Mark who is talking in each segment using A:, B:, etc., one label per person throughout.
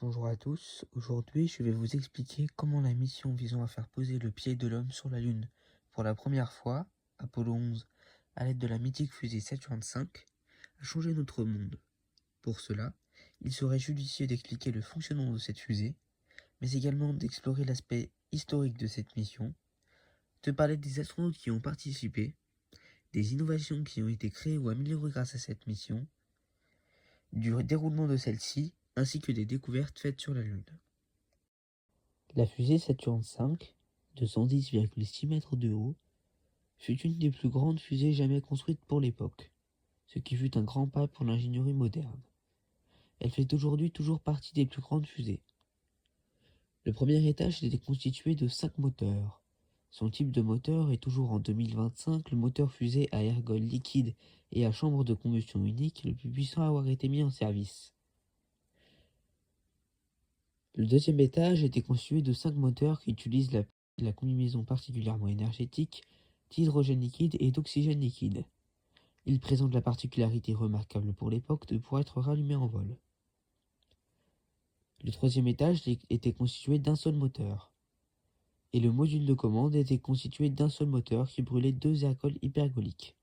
A: Bonjour à tous, aujourd'hui je vais vous expliquer comment la mission visant à faire poser le pied de l'homme sur la Lune pour la première fois, Apollo 11, à l'aide de la mythique fusée Saturn V, a changé notre monde. Pour cela, il serait judicieux d'expliquer le fonctionnement de cette fusée, mais également d'explorer l'aspect historique de cette mission, de parler des astronautes qui ont participé, des innovations qui ont été créées ou améliorées grâce à cette mission, du déroulement de celle-ci, ainsi que des découvertes faites sur la Lune. La fusée Saturn V, de 110,6 mètres de haut, fut une des plus grandes fusées jamais construites pour l'époque, ce qui fut un grand pas pour l'ingénierie moderne. Elle fait aujourd'hui toujours partie des plus grandes fusées. Le premier étage était constitué de 5 moteurs. Son type de moteur est toujours en 2025 le moteur fusée à ergol liquide et à chambre de combustion unique le plus puissant à avoir été mis en service. Le deuxième étage était constitué de 5 moteurs qui utilisent la combinaison particulièrement énergétique d'hydrogène liquide et d'oxygène liquide. Il présente la particularité remarquable pour l'époque de pouvoir être rallumé en vol. Le troisième étage était constitué d'un seul moteur, et le module de commande était constitué d'un seul moteur qui brûlait 2 ergols hypergoliques.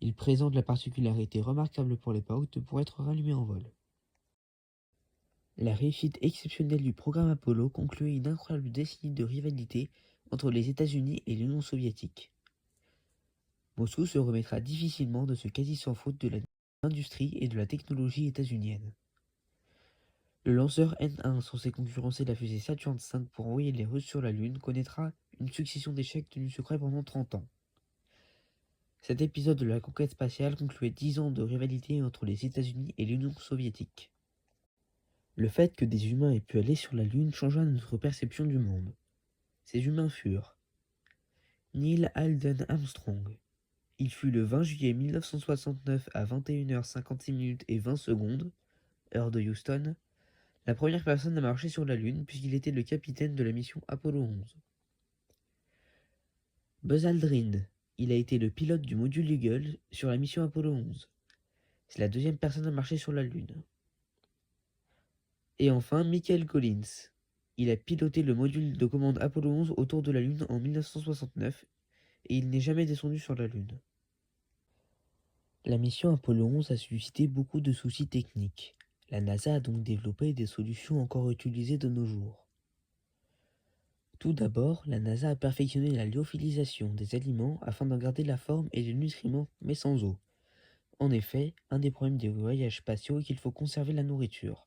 A: Il présente la particularité remarquable pour l'époque de pouvoir être rallumé en vol. La réussite exceptionnelle du programme Apollo concluait une incroyable décennie de rivalité entre les États-Unis et l'Union soviétique. Moscou se remettra difficilement de ce quasi sans faute de l'industrie et de la technologie états-unienne. Le lanceur N1, censé concurrencer la fusée Saturn V pour envoyer les Russes sur la Lune, connaîtra une succession d'échecs tenus secrets pendant 30 ans. Cet épisode de la conquête spatiale concluait 10 ans de rivalité entre les États-Unis et l'Union soviétique. Le fait que des humains aient pu aller sur la Lune changea notre perception du monde. Ces humains furent Neil Alden Armstrong. Il fut le 20 juillet 1969 à 21h56 et 20 secondes, heure de Houston, la première personne à marcher sur la Lune puisqu'il était le capitaine de la mission Apollo 11. Buzz Aldrin. Il a été le pilote du module Eagle sur la mission Apollo 11. C'est la deuxième personne à marcher sur la Lune. Et enfin, Michael Collins. Il a piloté le module de commande Apollo 11 autour de la Lune en 1969 et il n'est jamais descendu sur la Lune. La mission Apollo 11 a suscité beaucoup de soucis techniques. La NASA a donc développé des solutions encore utilisées de nos jours. Tout d'abord, la NASA a perfectionné la lyophilisation des aliments afin d'en garder la forme et les nutriments, mais sans eau. En effet, un des problèmes des voyages spatiaux est qu'il faut conserver la nourriture.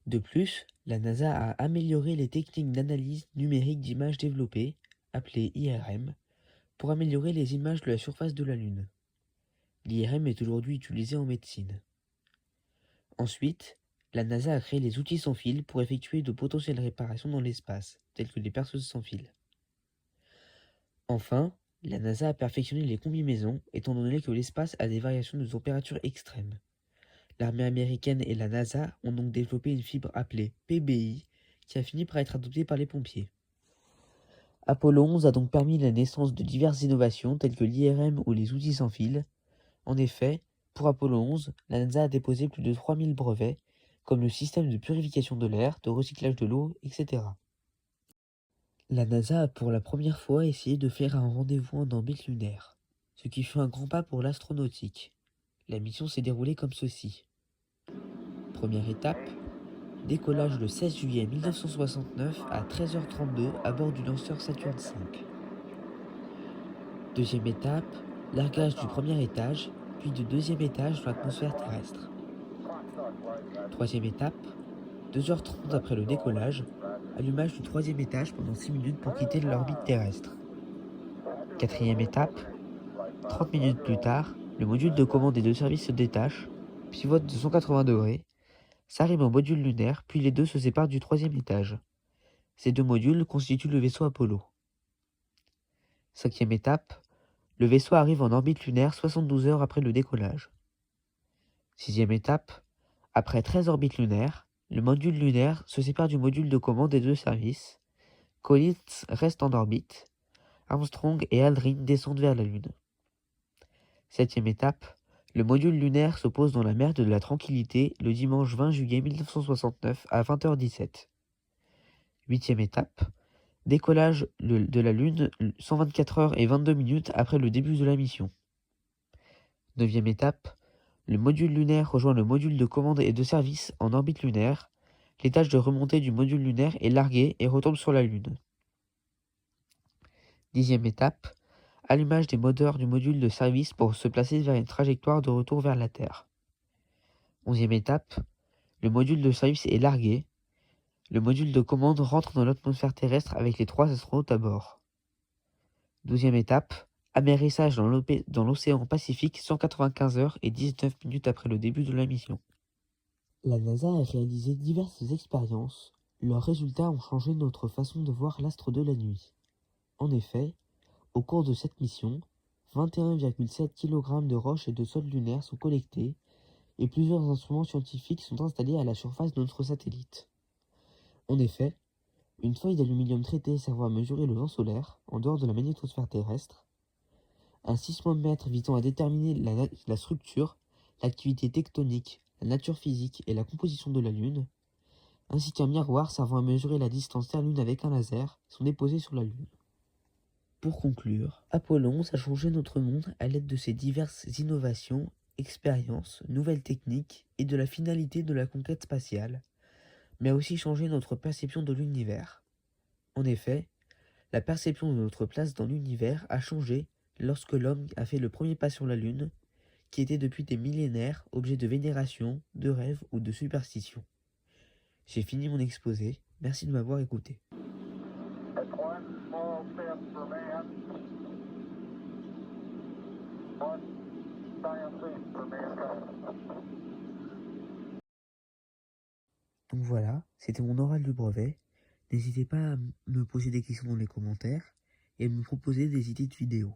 A: De plus, la NASA a amélioré les techniques d'analyse numérique d'images développées, appelées IRM, pour améliorer les images de la surface de la Lune. L'IRM est aujourd'hui utilisé en médecine. Ensuite, la NASA a créé les outils sans fil pour effectuer de potentielles réparations dans l'espace, tels que les perceuses sans fil. Enfin, la NASA a perfectionné les combinaisons, étant donné que l'espace a des variations de température extrêmes. L'armée américaine et la NASA ont donc développé une fibre appelée PBI, qui a fini par être adoptée par les pompiers. Apollo 11 a donc permis la naissance de diverses innovations telles que l'IRM ou les outils sans fil. En effet, pour Apollo 11, la NASA a déposé plus de 3000 brevets, comme le système de purification de l'air, de recyclage de l'eau, etc. La NASA a pour la première fois essayé de faire un rendez-vous en orbite lunaire, ce qui fut un grand pas pour l'astronautique. La mission s'est déroulée comme ceci. Première étape, décollage le 16 juillet 1969 à 13h32 à bord du lanceur Saturn V. Deuxième étape, largage du premier étage, puis du deuxième étage dans l'atmosphère terrestre. Troisième étape, 2h30 après le décollage, allumage du troisième étage pendant 6 minutes pour quitter l'orbite terrestre. Quatrième étape, 30 minutes plus tard, le module de commande et de service se détache, pivote de 180 degrés, s'arrive au module lunaire, puis les deux se séparent du troisième étage. Ces deux modules constituent le vaisseau Apollo. Cinquième étape, le vaisseau arrive en orbite lunaire 72 heures après le décollage. Sixième étape, après 13 orbites lunaires, le module lunaire se sépare du module de commande et de service. Collins reste en orbite. Armstrong et Aldrin descendent vers la Lune. Septième étape, Le module lunaire se pose dans la mer de la Tranquillité le dimanche 20 juillet 1969 à 20h17. Huitième étape. Décollage de la Lune 124 heures et 22 minutes après le début de la mission. Neuvième étape. Le module lunaire rejoint le module de commande et de service en orbite lunaire. L'étage de remontée du module lunaire est largué et retombe sur la Lune. Dixième étape. Allumage des moteurs du module de service pour se placer vers une trajectoire de retour vers la Terre. Onzième étape. Le module de service est largué. Le module de commande rentre dans l'atmosphère terrestre avec les 3 astronautes à bord. Douzième étape. Amérissage dans l'océan Pacifique 195 heures et 19 minutes après le début de la mission. La NASA a réalisé diverses expériences. Leurs résultats ont changé notre façon de voir l'astre de la nuit. En effet, au cours de cette mission, 21,7 kg de roches et de sol lunaire sont collectés et plusieurs instruments scientifiques sont installés à la surface de notre satellite. En effet, une feuille d'aluminium traité servant à mesurer le vent solaire en dehors de la magnétosphère terrestre, un sismomètre visant à déterminer la structure, l'activité tectonique, la nature physique et la composition de la Lune, ainsi qu'un miroir servant à mesurer la distance Terre-Lune avec un laser, sont déposés sur la Lune. Pour conclure, Apollo 11 a changé notre monde à l'aide de ses diverses innovations, expériences, nouvelles techniques et de la finalité de la conquête spatiale, mais a aussi changé notre perception de l'univers. En effet, la perception de notre place dans l'univers a changé lorsque l'homme a fait le premier pas sur la Lune, qui était depuis des millénaires objet de vénération, de rêve ou de superstition. J'ai fini mon exposé, merci de m'avoir écouté. Donc voilà, c'était mon oral du brevet. N'hésitez pas à me poser des questions dans les commentaires et à me proposer des idées de vidéos.